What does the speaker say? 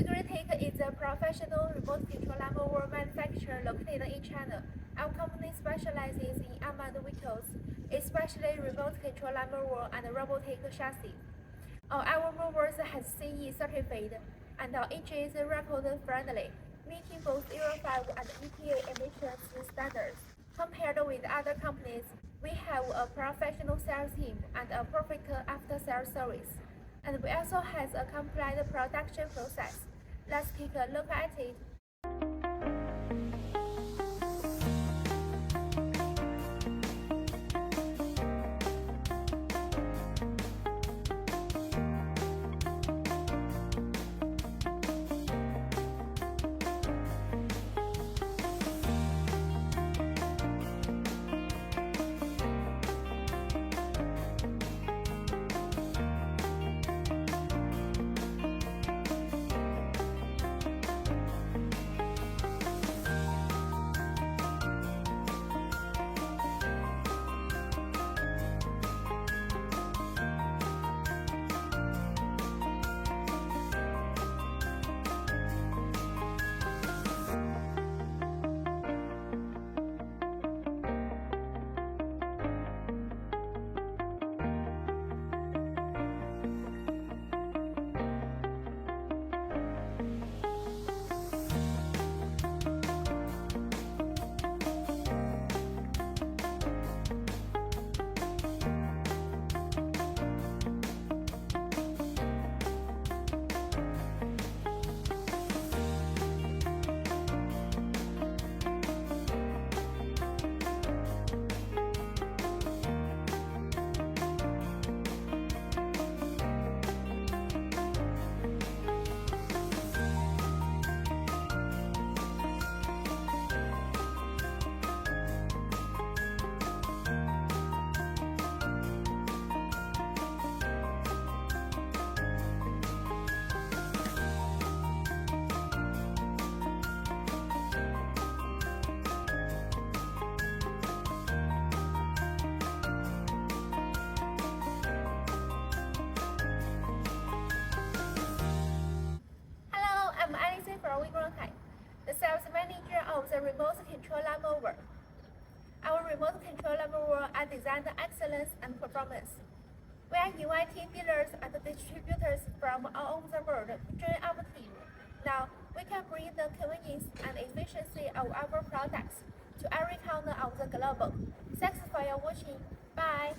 Vigorun Tech is a professional remote control mower manufacturer located in China. Our company specializes in unmanned vehicles, especially remote control mower and robotic chassis. Our mowers have CE certified, and our engine is record-friendly, meeting both Euro 5 and EPA emissions standards. Compared with other companies, we have a professional sales team and a perfect after-sales service. And we also have a complete production process. Let's take a look at it. Vigorun Tech, the sales manager of the remote control mower. Our remote control mower are designed excellence and performance. We are inviting dealers and distributors from all over the world to join our team. Now, we can bring the convenience and efficiency of our products to every corner of the globe. Thanks for your watching. Bye.